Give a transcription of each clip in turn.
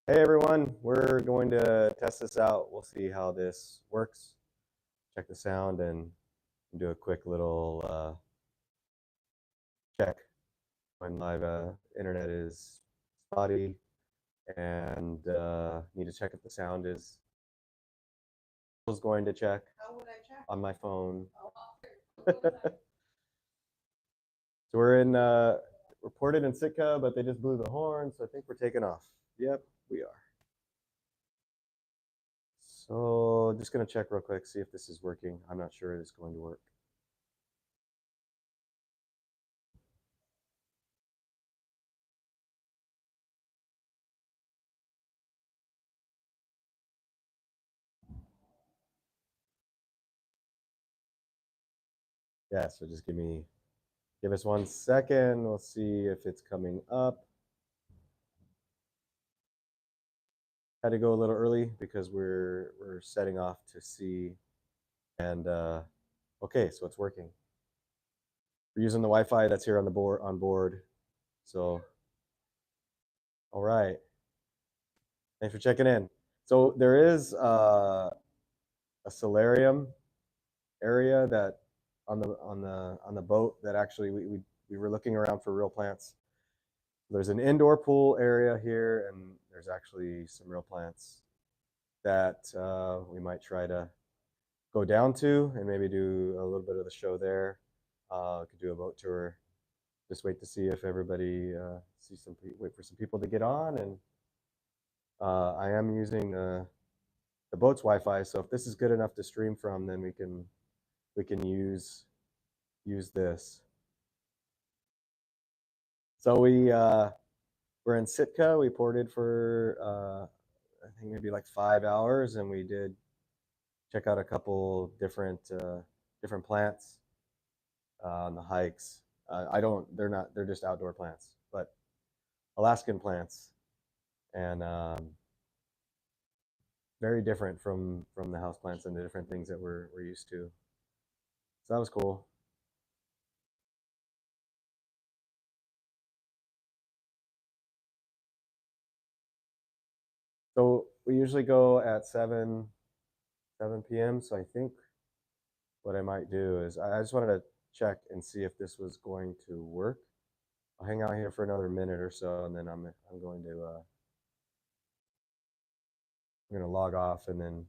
Hey everyone, we're going to test this out. We'll see how this works. Check the sound and do a quick little check when live internet is spotty and need to check if the sound is. I was going to check. How would I check? On my phone. So we're in reported in Sitka, but they just blew the horn, so I think we're taking off. Yep, we are. So just gonna check real quick, see if this is working. I'm not sure it's going to work. Yeah, so just give us 1 second. We'll see if it's coming up. Had to go a little early because we're setting off to see. And okay, so it's working. We're using the Wi-Fi that's here on the board. So all right. Thanks for checking in. So there is a solarium area that on the boat that actually we were looking around for real plants. There's an indoor pool area here, and there's actually some real plants that we might try to go down to and maybe do a little bit of the show there. Could do a boat tour. Just wait to see if everybody wait for some people to get on. And I am using the boat's Wi-Fi, so if this is good enough to stream from, then we can use this. So we're in Sitka. We ported for I think maybe like 5 hours, and we did check out a couple different plants on the hikes. They're just outdoor plants, but Alaskan plants, and very different from the house plants and the different things that we're used to. So that was cool. So we usually go at 7 p.m. So I think what I might do is I just wanted to check and see if this was going to work. I'll hang out here for another minute or so, and then I'm going to log off and then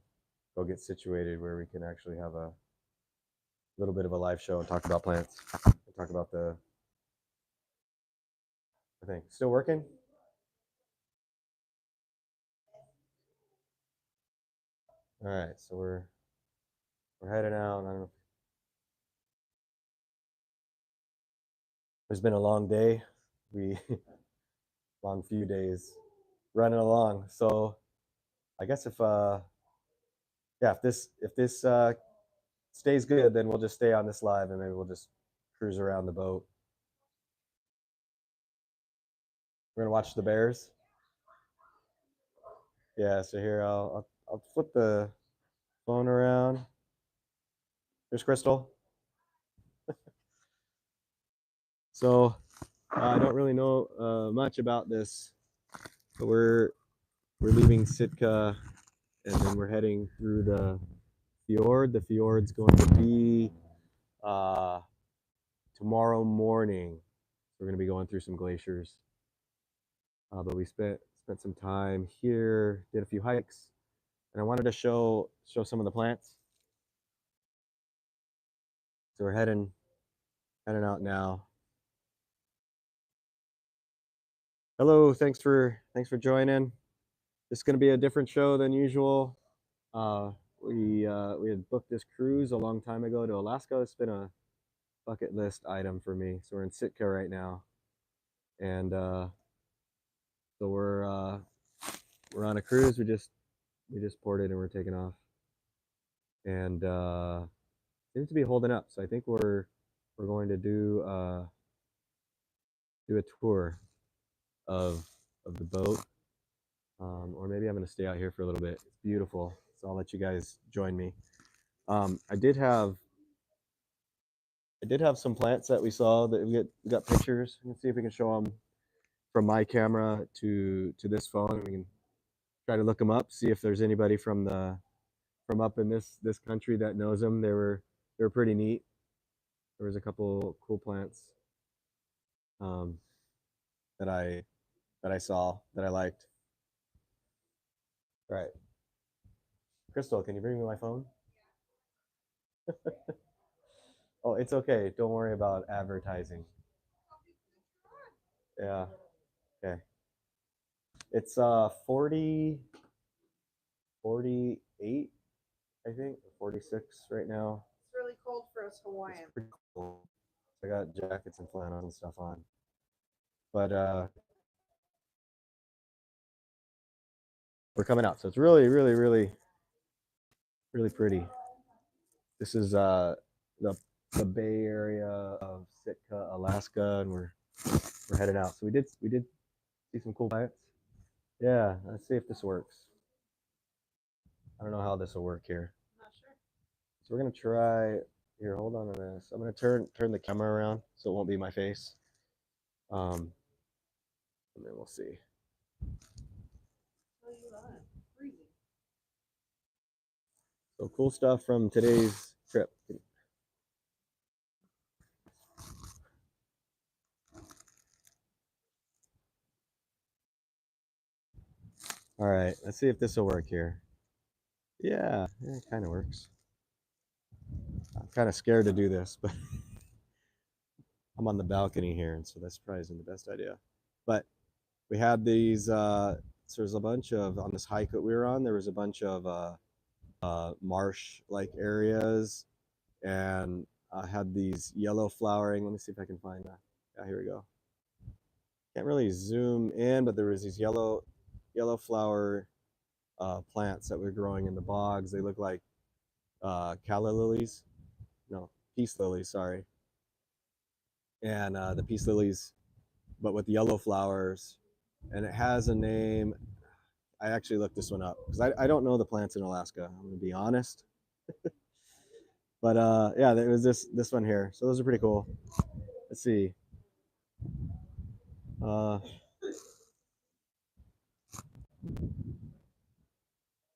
go get situated where we can actually have a little bit of a live show and talk about plants. Talk about I think still working. All right, so we're heading out. I don't know. It's been a long day. We long few days running along. So I guess if this stays good, then we'll just stay on this live and maybe we'll just cruise around the boat. We're gonna watch the bears. Yeah. So here I'll flip the phone around. There's Crystal. So I don't really know much about this, but we're leaving Sitka, and then we're heading through the fjord. The fjord's going to be tomorrow morning. We're going to be going through some glaciers, but we spent some time here, did a few hikes, and I wanted to show some of the plants. So we're heading out now. Hello, thanks for joining. This is going to be a different show than usual. We had booked this cruise a long time ago to Alaska. It's been a bucket list item for me. So we're in Sitka right now, and so we're on a cruise. We just ported and we're taking off, and seems to be holding up. So I think we're going to do a tour of the boat, or maybe I'm going to stay out here for a little bit. It's beautiful, so I'll let you guys join me. I did have some plants that we saw that we got pictures. Let's see if we can show them from my camera to this phone. We can try to look them up, see if there's anybody from up in this country that knows them. They were pretty neat. There was a couple cool plants um, that I saw that I liked. All right, Crystal, can you bring me my phone? Oh, it's okay. Don't worry about advertising. Yeah. Okay. It's 48, I think, 46 right now. It's really cold for us Hawaiians. It's pretty cold. I got jackets and flannels and stuff on. But we're coming out. So it's really, really, really, really pretty. This is the Bay Area of Sitka, Alaska, and we're heading out. So we did see some cool plants. Yeah, let's see if this works. I don't know how this will work here. Not sure. So we're gonna try here. Hold on to this. I'm gonna turn the camera around so it won't be my face. And then we'll see. Tell you that. Freezing. So cool stuff from today's trip. All right, let's see if this will work here. Yeah, it kind of works. I'm kind of scared to do this, but I'm on the balcony here, and so that's probably isn't the best idea. But we had these. So there's a bunch of on this hike that we were on. There was a bunch of marsh-like areas, and I had these yellow flowering. Let me see if I can find that. Yeah, here we go. Can't really zoom in, but there was these yellow flower plants that were growing in the bogs. They look like calla lilies, no, peace lilies. Sorry, and the peace lilies, but with yellow flowers, and it has a name. I actually looked this one up because I don't know the plants in Alaska. I'm gonna be honest, but yeah, there was this one here. So those are pretty cool. Let's see. Uh,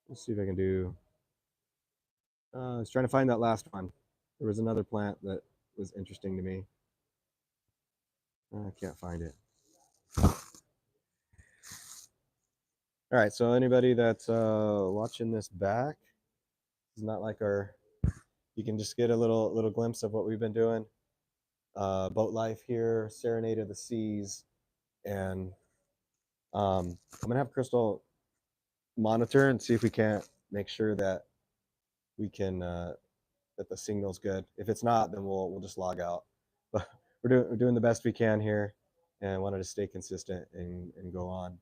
let's see if I can do. I was trying to find that last one. There was another plant that was interesting to me. I can't find it. All right, so anybody that's watching this back, it's not like our. You can just get a little glimpse of what we've been doing. Boat life here, Serenade of the Seas, and I'm gonna have Crystal monitor and see if we can't make sure that we can that the signal's good. If it's not, then we'll just log out. But we're doing the best we can here, and wanted to stay consistent and go on.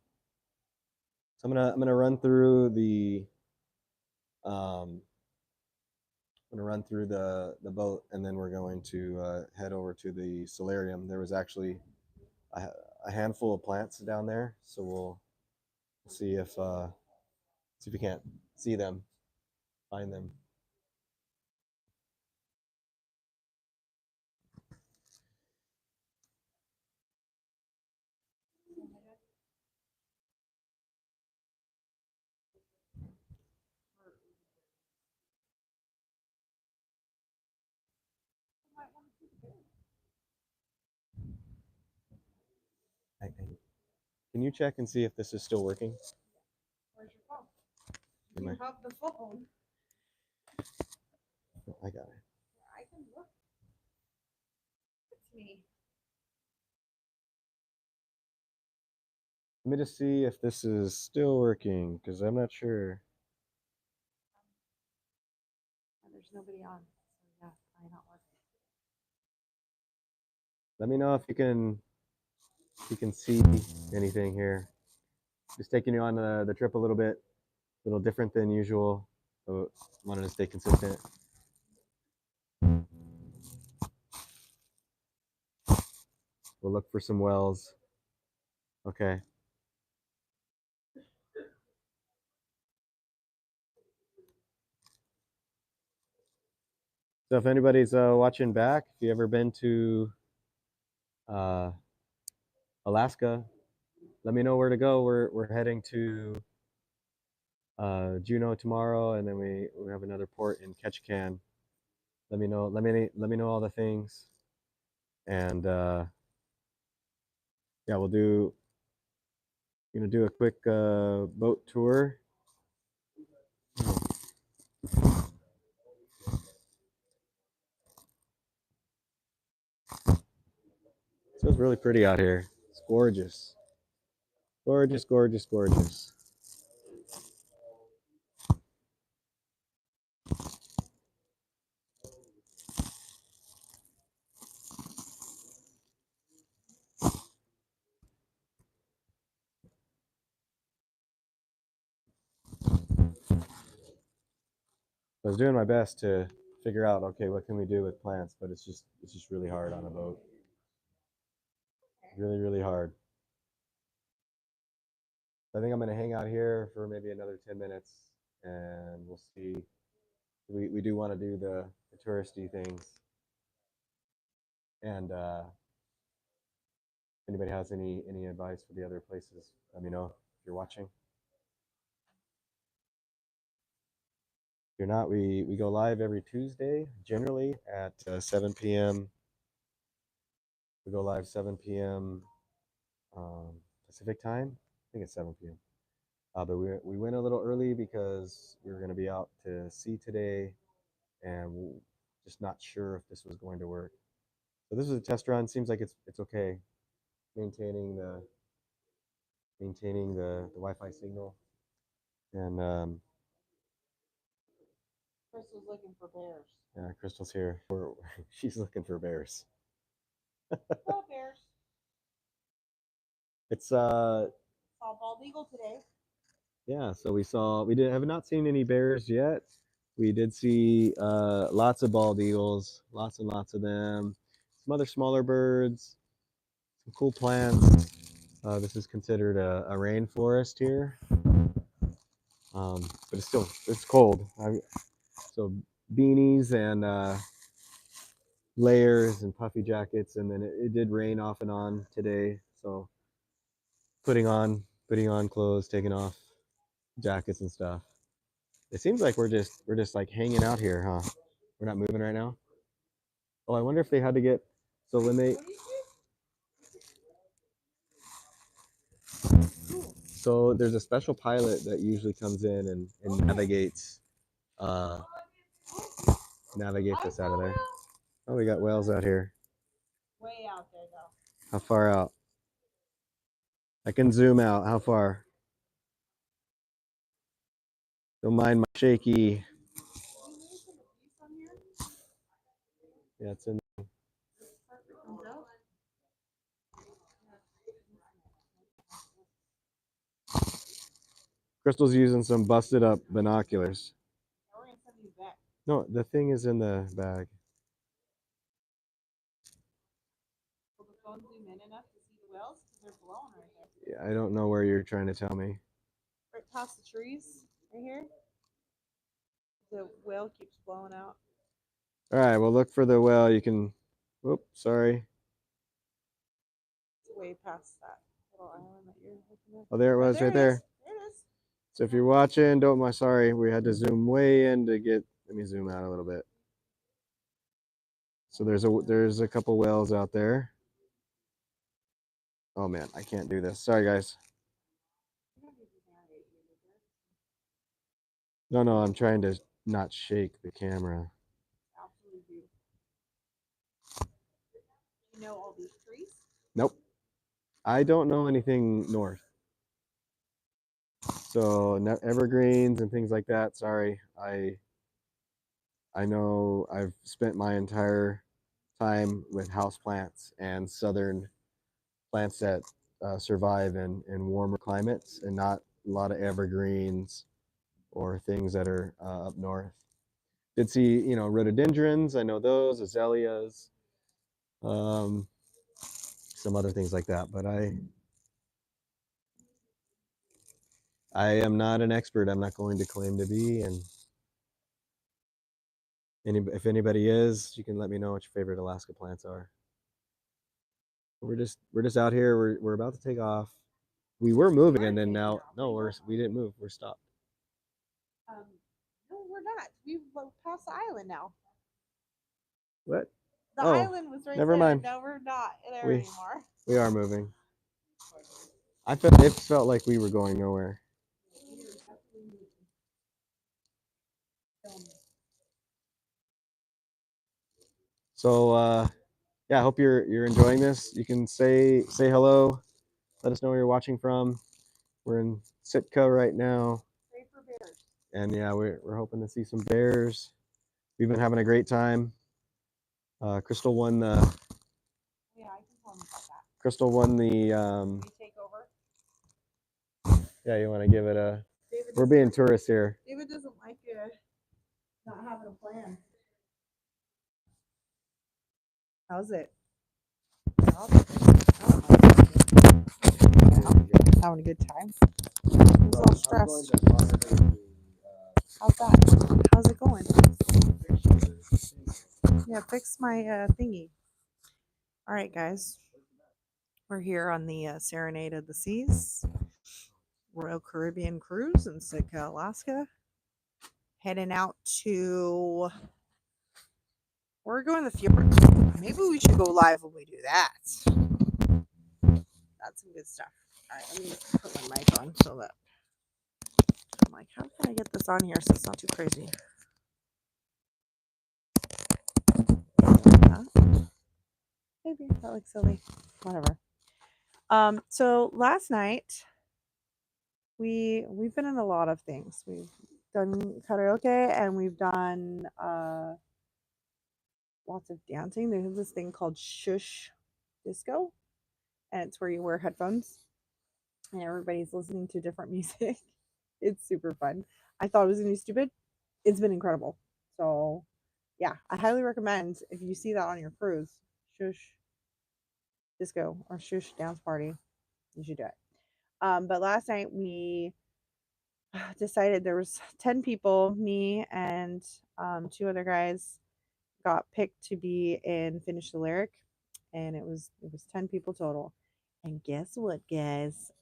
So I'm gonna run through the um, I'm gonna run through the boat, and then we're going to head over to the solarium. There was actually a handful of plants down there, so we'll see if we can't see them, find them. Can you check and see if this is still working? Where's your phone? You have the phone. I got it. I can look. It's me. Let me just see if this is still working because I'm not sure. There's nobody on. So yeah, probably not working. Let me know if you can see anything here. Just taking you on the trip a little bit, a little different than usual. So wanted to stay consistent. We'll look for some wells. Okay. So if anybody's watching back, if you ever been to uh, Alaska, let me know where to go. We're heading to Juneau tomorrow, and then we have another port in Ketchikan. Let me know. Let me know all the things, and yeah, we'll do. Gonna do a quick boat tour. So it's really pretty out here. It's gorgeous, gorgeous, gorgeous, gorgeous. I was doing my best to figure out, okay, what can we do with plants, but it's just really hard on a boat. Really, really hard. I think I'm gonna hang out here for maybe another 10 minutes, and we'll see. We do want to do the touristy things, and if anybody has any advice for the other places, let me know if you're watching. If you're not, we go live every Tuesday, generally at 7 p.m. We go live 7 p.m. Pacific time. I think it's 7 p.m. But we went a little early because we were going to be out to sea today, and we're just not sure if this was going to work. So this is a test run. Seems like it's okay, maintaining the Wi-Fi signal, and Crystal's looking for bears. yeah, Crystal's here. She's looking for bears. Oh, bears. It's Saw bald eagle today. yeah. So we have not seen any bears yet. We did see lots of bald eagles, lots and lots of them. Some other smaller birds, some cool plants. This is considered a rainforest here, but it's cold. So beanies and layers and puffy jackets, and then it did rain off and on today. So putting on clothes, taking off jackets and stuff. It seems like we're just like hanging out here, huh? We're not moving right now. Oh, I wonder if they had to get so when they so there's a special pilot that usually comes in and uh navigates us out of there. Oh, we got whales out here. Way out there though. How far out? I can zoom out. How far? Don't mind my shaky. Yeah, it's in. Crystal's using some busted up binoculars. We're gonna send these back. No, the thing is in the bag. Will the phone zoom in enough to see the whales? Because they're blowing right there. Yeah, I don't know where you're trying to tell me. Right past the trees, right here. The whale keeps blowing out. All right, well, look for the whale. You can. Whoop, sorry. It's way past that little island that you're looking at. Oh, there it was, right there. There it is. So if you're watching, don't mind. Sorry, we had to zoom way in to get. Let me zoom out a little bit. So there's a couple whales out there. Oh man, I can't do this. Sorry, guys. No, I'm trying to not shake the camera. Absolutely beautiful. You know all these trees? Nope. I don't know anything north. So evergreens and things like that. Sorry, I know I've spent my entire time with houseplants and southern plants that survive in warmer climates, and not a lot of evergreens or things that are up north. Did see rhododendrons. I know those azaleas, some other things like that. But I am not an expert. I'm not going to claim to be, and if anybody is, you can let me know what your favorite Alaska plants are. We're just out here. We're about to take off. We were moving, and then now no, we didn't move. We're stopped. No, we're not. We've passed the island now. What? The Oh, island was right never there. mind. No, we're not there We anymore. we are moving. It felt like we were going nowhere. So yeah, I hope you're enjoying this. You can say hello. Let us know where you're watching from. We're in Sitka right now, Pray for bears. and yeah, we're hoping to see some bears. We've been having a great time. Crystal won the Yeah, I can tell them about that. Crystal won the. You take over. Yeah, you want to give it a. David We're doesn't being like- tourists here. David doesn't like not having a plan. How's it? Having a good time. I'm a little stressed. How's that? How's it going? Yeah, fix my thingy. All right, guys. We're here on the Serenade of the Seas Royal Caribbean Cruise in Sitka, Alaska. Heading out to. We're going to the fjords. Maybe we should go live when we do that. That's some good stuff. All right, let me put my mic on so that I'm like, how can I get this on here so it's not too crazy? Maybe that looks silly. Whatever. So last night we've been in a lot of things. We've done karaoke and we've done lots of dancing. There's this thing called shush disco, and it's where you wear headphones and everybody's listening to different music. It's super fun. I thought it was gonna be stupid. It's been incredible. So yeah, I highly recommend if you see that on your cruise, shush disco or shush dance party, you should do it. But last night we decided there was 10 people, me and two other guys got picked to be in Finish the Lyric, and it was 10 people total. And guess what, guys?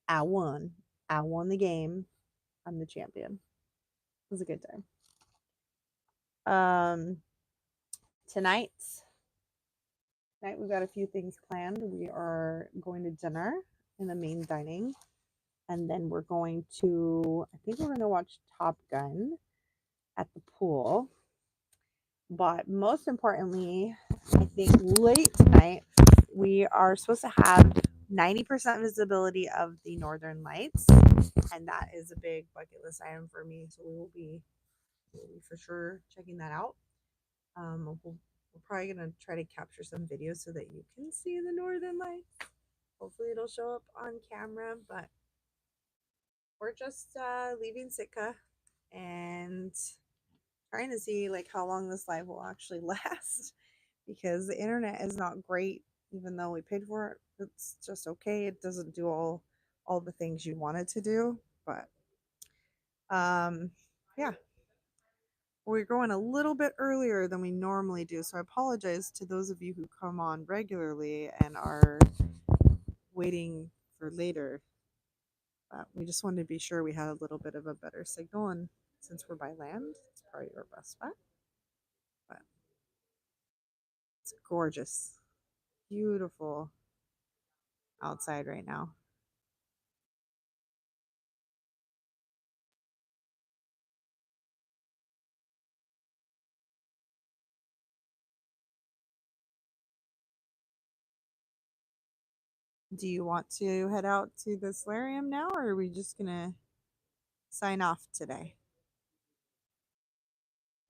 I won. I won the game. I'm the champion. It was a good time. Um, tonight, tonight we've got a few things planned. We are going to dinner in the main dining, and then we're going to. I think we're going to watch Top Gun at the pool. But most importantly, I think late tonight we are supposed to have 90% visibility of the Northern Lights, and that is a big bucket list item for me. So we'll be for sure checking that out. We're probably gonna try to capture some videos so that you can see the Northern Lights. Hopefully, it'll show up on camera. But we're just leaving Sitka and trying to see like how long this live will actually last because the internet is not great even though we paid for it. It's just okay. It doesn't do all the things you want it to do. But yeah, we're going a little bit earlier than we normally do. So I apologize to those of you who come on regularly and are waiting for later. We just wanted to be sure we had a little bit of a better signal, and since we're by land, it's probably our best bet. But it's gorgeous, beautiful outside right now. Do you want to head out to the solarium now, or are we just gonna sign off today?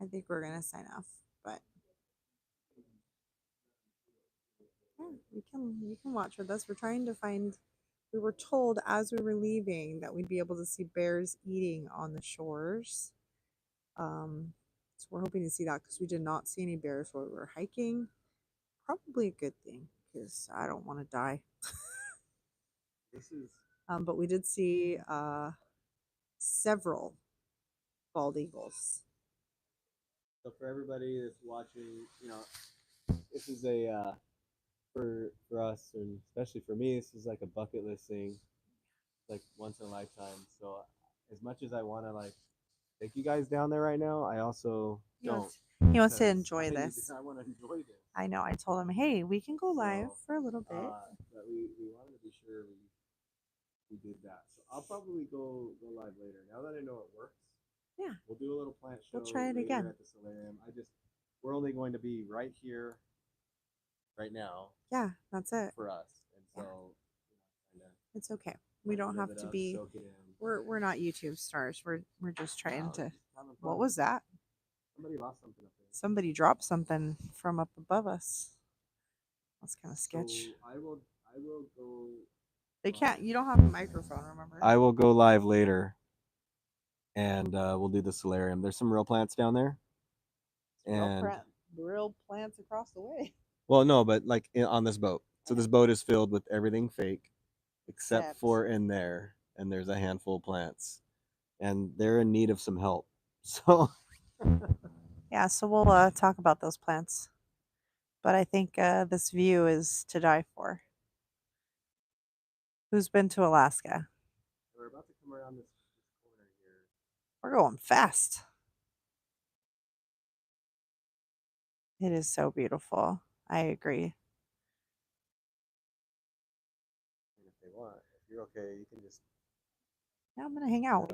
I think we're gonna sign off, but yeah, you can watch with us. We're trying to find. We were told as we were leaving that we'd be able to see bears eating on the shores. So we're hoping to see that because we did not see any bears while we were hiking. Probably a good thing because I don't want to die. This is But we did see several bald eagles. so for everybody that's watching. This is a for us and especially for me. This is like a bucket list thing, like once in a lifetime. So as much as I want to like take you guys down there right now. I also He don't. wants, he wants to because enjoy this. I want to enjoy this. I know. I told him, hey, we can go live So, for a little bit. But we wanted to be sure we did that. So I'll probably go live later. Now that I know it works, Yeah. we'll do a little plant show. We'll try it later again. at the solarium. We're only going to be right here, right now. Yeah, that's it. For us, and so it's okay. We don't have to be. We're not YouTube stars. We're just trying to. What was that? Somebody lost something up there. Somebody dropped something from up above us. That's kind of sketch. So I will go. They can't. You don't have a microphone, remember? I will go live later, and we'll do the solarium. There's some real plants down there, and real plants across the way. Well, no, but like on this boat. So this boat is filled with everything fake, except for in there, and there's a handful of plants, and they're in need of some help. So yeah, so we'll talk about those plants. But I think this view is to die for. Who's been to Alaska? We're about to come around this corner here. We're going fast. It is so beautiful. I agree. And if they want, if you're okay, you can just. Yeah, I'm gonna hang out.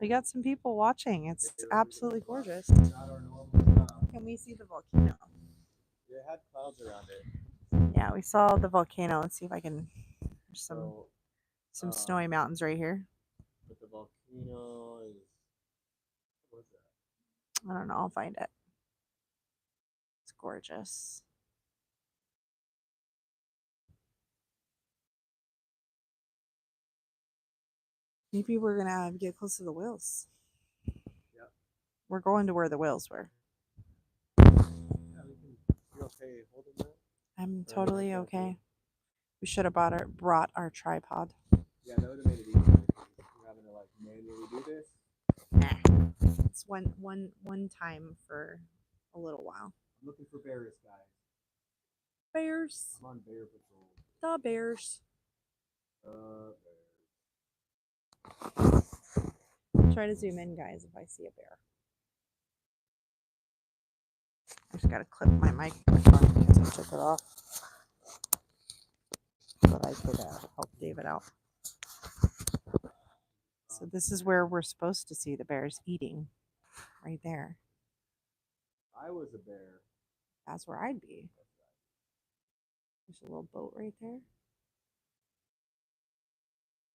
We got some people watching. It's absolutely gorgeous. Can we see the volcano? It had clouds around it. Yeah, we saw the volcano. Let's see if I can. There's some snowy mountains right here. But the volcano is. What's that? I don't know. I'll find it. It's gorgeous. Maybe we're gonna get close to the whales. Yep. We're going to where the whales were. You're okay holding that? I'm totally okay. We should have brought our tripod. Yeah, that would have made it easier. We're having to like manually do this. Nah. It's one time for a little while. I'm looking for bears, guys. Bears. I'm on bear patrol. The bears. Try to zoom in, guys, if I see a bear. I just gotta clip my microphone because I took it off. But I could help David out. So this is where we're supposed to see the bears eating. Right there. I was a bear. That's where I'd be. There's a little boat right there.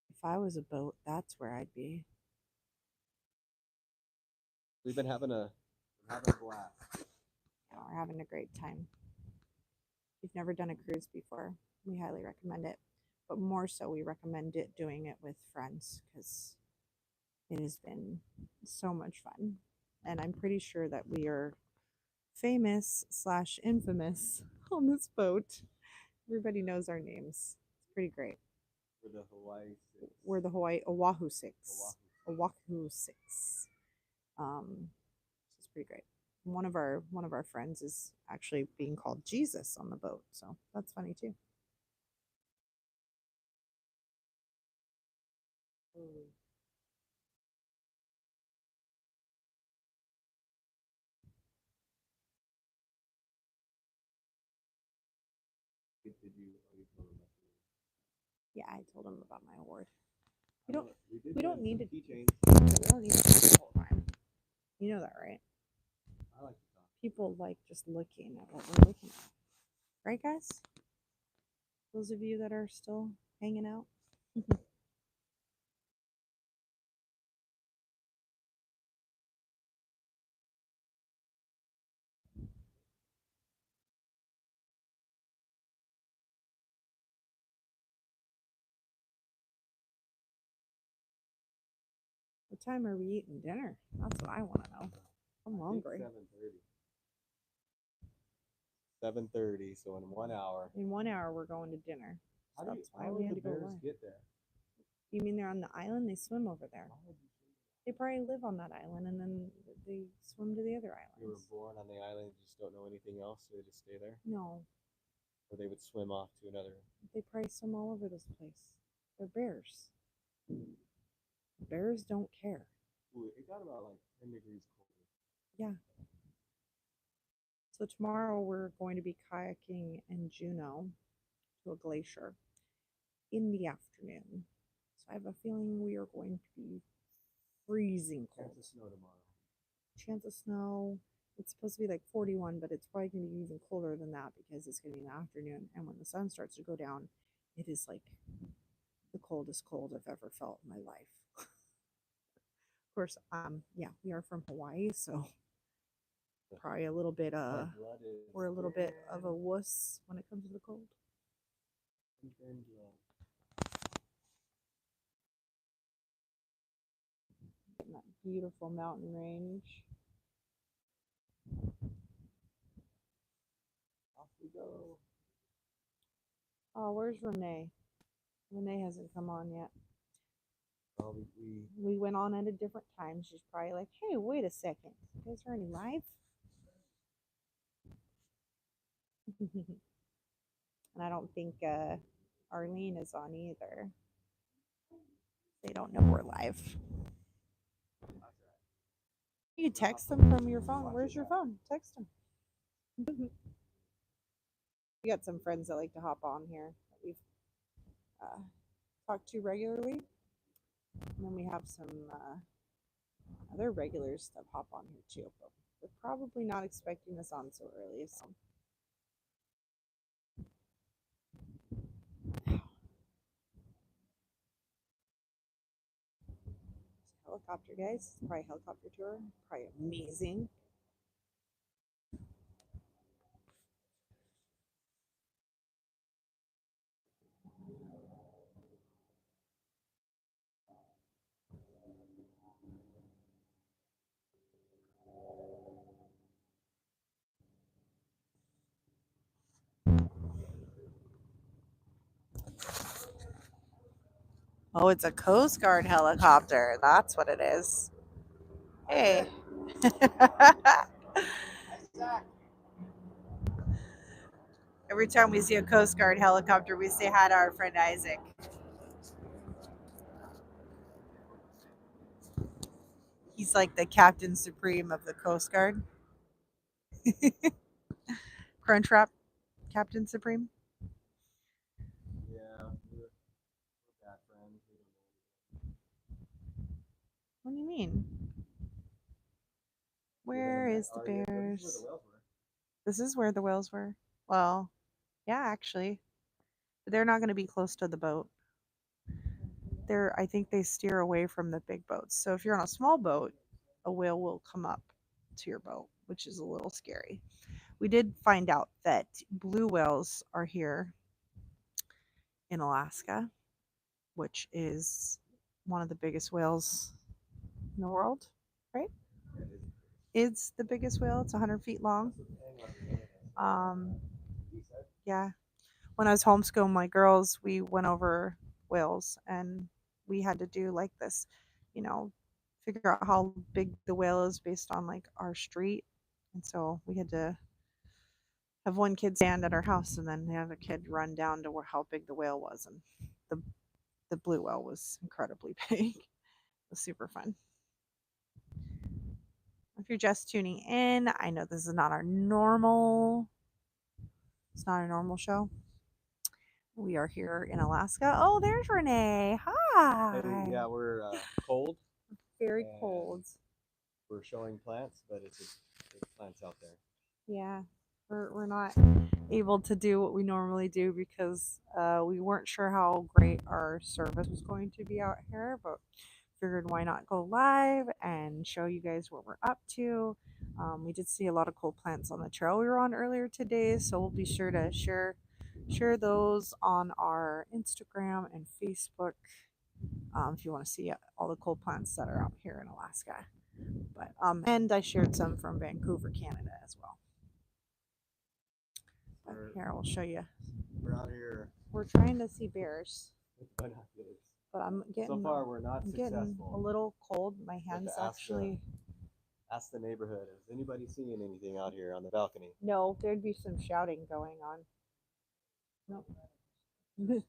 If I was a boat, that's where I'd be. We've been having a blast. Yeah, we're having a great time. If you've never done a cruise before, we highly recommend it. But more so, we recommend doing it with friends because it has been so much fun. And I'm pretty sure that we are famous/infamous on this boat. Everybody knows our names. It's pretty great. We're the Hawaii Six. We're the Oahu Six. Oahu Six. It's pretty great. One of our friends is actually being called Jesus on the boat, so that's funny too. Yeah, I told him about my award. We don't need to keychains. We don't need to the whole time. You know that, right? I like to talk. People like just looking at what we're looking at. Right, guys? Those of you that are still hanging out. What time are we eating dinner? That's what I want to know. I'm hungry. 7:30. So in 1 hour. In 1 hour, we're going to dinner. So that's why we had to go away. Get there? You mean they're on the island? They swim over there. They probably live on that island, and then they swim to the other islands. You were born on the island, you just don't know anything else, so they just stay there? No. Or they would swim off to another. They probably swim all over this place. They're bears. Bears don't care. It got about like 10 degrees colder. Yeah. So tomorrow we're going to be kayaking in Juneau to a glacier in the afternoon. So I have a feeling we are going to be freezing cold. Chance of snow tomorrow. Chance of snow. It's supposed to be like 41, but it's probably going to be even colder than that because it's going to be in the afternoon. And when the sun starts to go down, it is like the coldest cold I've ever felt in my life. Of course, yeah, we are from Hawaii, so probably a little bit we're a little bit of a wuss when it comes to the cold. Getting that beautiful mountain range. Off we go. Oh, where's Renee? Renee hasn't come on yet. Well, We went on at a different time. She's probably like, hey, wait a second. You guys are already live? And I don't think Arlene is on either. They don't know we're live. You can text them from your phone. Where's your phone? Text them. We got some friends that like to hop on here that we've talked to regularly. And then we have some other regulars that hop on here too. But we're probably not expecting this on so early. So. Helicopter, guys. Probably helicopter tour. Probably amazing. Oh, it's a Coast Guard helicopter. That's what it is. Hey. Every time we see a Coast Guard helicopter, we say hi to our friend Isaac. He's like the Captain Supreme of the Coast Guard. Crunchwrap Captain Supreme. Yeah, we're bad friends. What do you mean? Where is the bears? This is where the whales were. Well, yeah, actually. But they're not going to be close to the boat. I think they steer away from the big boats. So if you're on a small boat, a whale will come up to your boat, which is a little scary. We did find out that blue whales are here in Alaska, which is one of the biggest whales in the world, right? It's the biggest whale. It's 100 feet long. Yeah. When I was homeschooling my girls, we went over whales and we had to do like this, you know, figure out how big the whale is based on like our street. And so we had to have one kid stand at our house and then the other kid run down to where how big the whale was. And the blue whale was incredibly big. It was super fun. If you're just tuning in, I know this is not our normal. It's not a normal show. We are here in Alaska. Oh, there's Renee. Hi. Hey, yeah, we're cold. Very cold. We're showing plants, but it's big plants out there. Yeah, we're not able to do what we normally do because we weren't sure how great our service was going to be out here, but figured why not go live and show you guys what we're up to. We did see a lot of cool plants on the trail we were on earlier today, so we'll be sure to share those on our Instagram and Facebook if you want to see all the cool plants that are out here in Alaska. But and I shared some from Vancouver, Canada as well. But here, I will show you. We're out here. We're trying to see bears. With binoculars. But I'm getting so far we're not getting successful. a little cold. My hands actually. Ask the neighborhood. Is anybody seeing anything out here on the balcony? No, there'd be some shouting going on. Nope.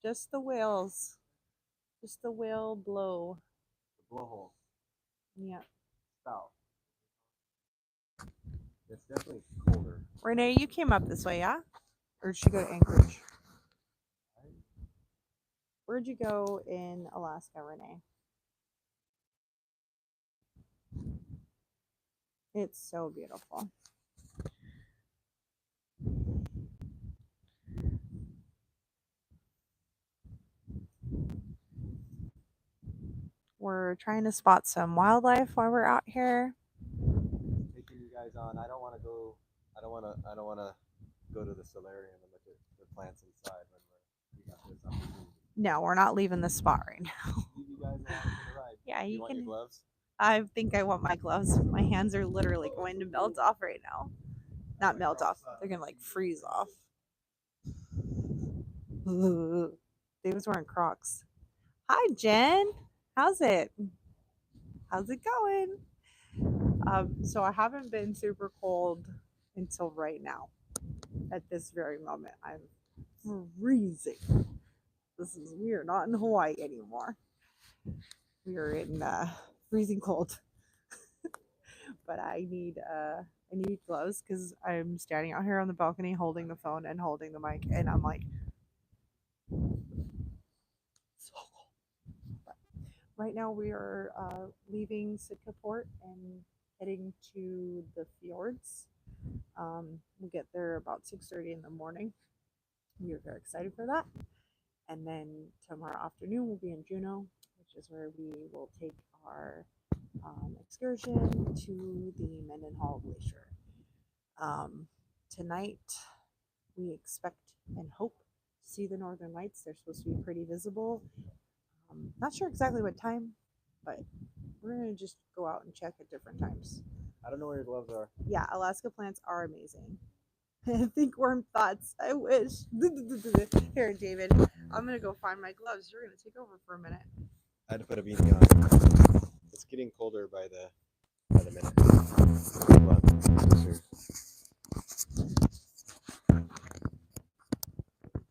Just the whales. Just the whale blow. The blowhole. Yeah. Spout. It's definitely colder. Renee, you came up this way, yeah? Or did you go to Anchorage? Where'd you go in Alaska, Renee? It's so beautiful. We're trying to spot some wildlife while we're out here. Taking you guys on. I don't want to go. I don't want to go to the solarium and look at the plants inside when we got this opportunity. No, we're not leaving the spot right now. Leave you guys along for the ride. Yeah, you you want can. your gloves? I think I want my gloves. My hands are literally going to melt off right now. Not melt off. They're gonna like freeze off. They was wearing Crocs. Hi, Jen. How's it? How's it going? So I haven't been super cold until right now. At this very moment, I'm freezing. We are not in Hawaii anymore. We are in freezing cold. But I need gloves because I'm standing out here on the balcony holding the phone and holding the mic, and I'm like so cold. But right now we are leaving Sitka Port and heading to the fjords. We'll get there about 6:30 in the morning. We are very excited for that. And then tomorrow afternoon we'll be in Juneau, which is where we will take our excursion to the Mendenhall Glacier. Tonight we expect and hope to see the northern lights. They're supposed to be pretty visible. Not sure exactly what time, but we're gonna just go out and check at different times. I don't know where your gloves are. Yeah, Alaska plants are amazing. Think worm thoughts. I wish. Here, David. I'm gonna go find my gloves. You're gonna take over for a minute. I had to put a beanie on. It's getting colder by the minute. Hold on.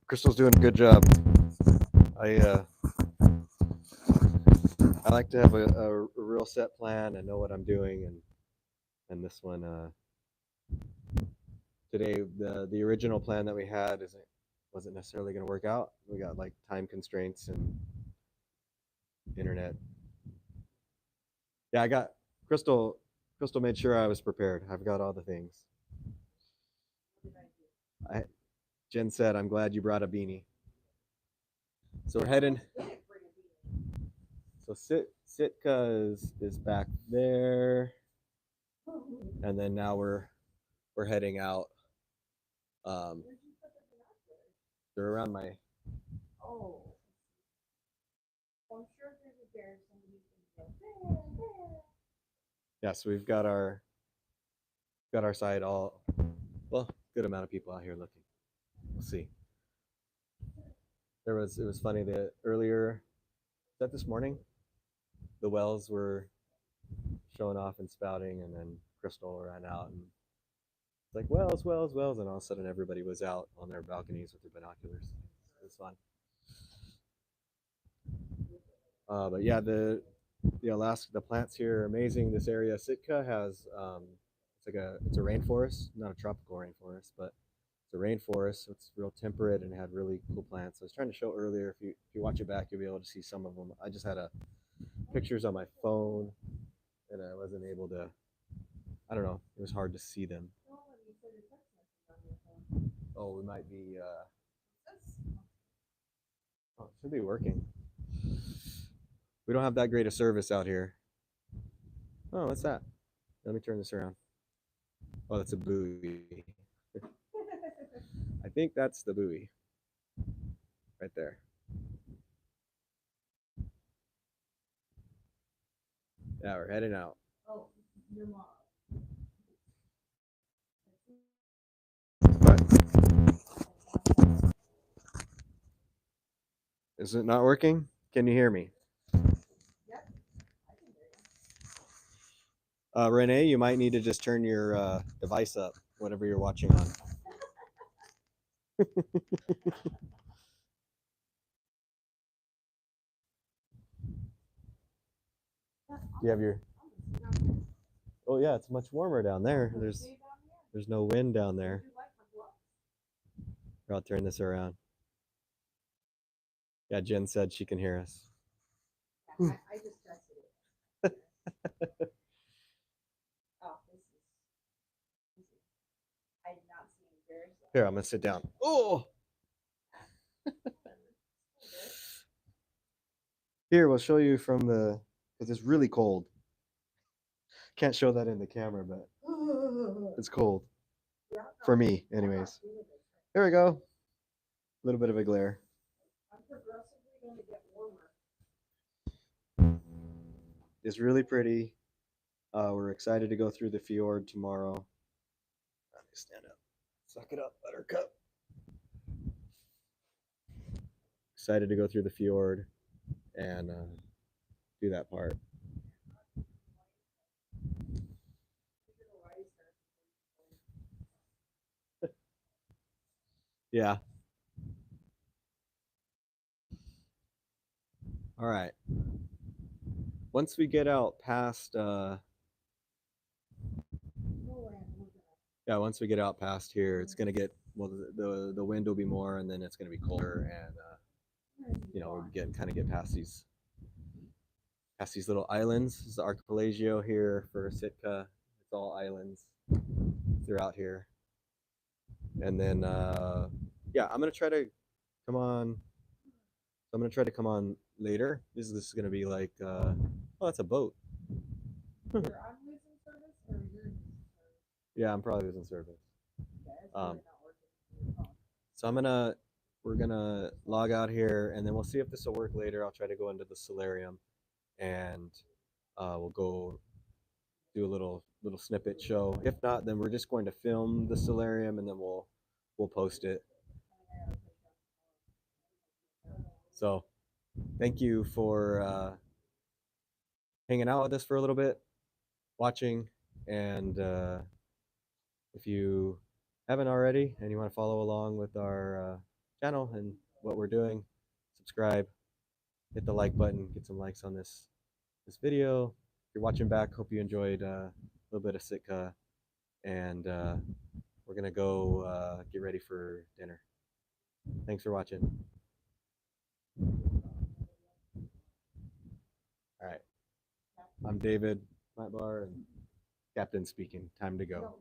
Crystal's doing a good job. I like to have a real set plan and know what I'm doing, and this one today the original plan that we had wasn't necessarily going to work out. We got like time constraints and internet. Yeah, I got Crystal made sure I was prepared. I've got all the things. Jen said, "I'm glad you brought a beanie." So we're heading. So Sitka is back there, and then now we're heading out. They're around my. Oh. Well, I'm sure if there's a bear, somebody's gonna go bear. Yeah, so we've got our side all. Well, good amount of people out here looking. We'll see. It was funny that earlier, that this morning, the wells were showing off and spouting, and then Crystal ran out and it's like wells, wells, wells, and all of a sudden everybody was out on their balconies with their binoculars. It was fun. But yeah, the Alaska, the plants here are amazing. This area, Sitka, has it's a rainforest, not a tropical rainforest, but it's a rainforest. So it's real temperate and had really cool plants. I was trying to show earlier. If you watch it back, you'll be able to see some of them. I just had pictures on my phone, and I wasn't able to. I don't know. It was hard to see them. Oh, we might be. Oh, it should be working. We don't have that great a service out here. Oh, what's that? Let me turn this around. Oh, that's a buoy. I think that's the buoy. Right there. Yeah, we're heading out. Oh, your mom. But is it not working? Can you hear me? Yep. I can hear you. Renee, you might need to just turn your device up, whatever you're watching on. you have your? Oh yeah, it's much warmer down there. There's no wind down there. Here, I'll turn this around. Yeah, Jen said she can hear us. I just tested it. Oh, this is. I did not see any bears. Here, I'm gonna sit down. Oh. Here, we'll show you from the, because it's really cold. Can't show that in the camera, but it's cold. For me, anyways. Here we go. A little bit of a glare. I'm progressively going to get warmer. It's really pretty. We're excited to go through the fjord tomorrow. Let me stand up. Suck it up, buttercup. Excited to go through the fjord and do that part. Yeah. All right. Once we get out past once we get out past here, it's gonna get, well, the wind will be more, and then it's gonna be colder, and you know, we're kind of get past these little islands. This is the archipelago here for Sitka. It's all islands throughout here. And then yeah, I'm gonna try to come on. I'm gonna try to come on later. This is gonna be like oh, that's a boat. You're on losing service or you're in service? Yeah, I'm probably losing service. Okay, So we're gonna log out here, and then we'll see if this will work later. I'll try to go into the solarium, and we'll go do a little snippet show. If not, then we're just going to film the solarium, and then we'll post it. So thank you for hanging out with us for a little bit, watching, and if you haven't already and you want to follow along with our channel and what we're doing, subscribe, hit the like button, get some likes on this video. If you're watching back, hope you enjoyed a little bit of Sitka, and we're gonna go get ready for dinner. Thanks for watching. All right, I'm David Matbar, and Captain speaking. Time to go.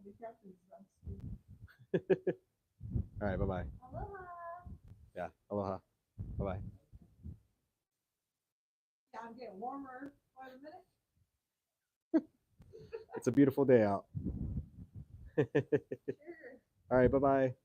All right, bye-bye. Aloha. Yeah, aloha. Bye-bye. Yeah, I'm getting warmer by the minute. It's a beautiful day out. Sure. All right, bye-bye.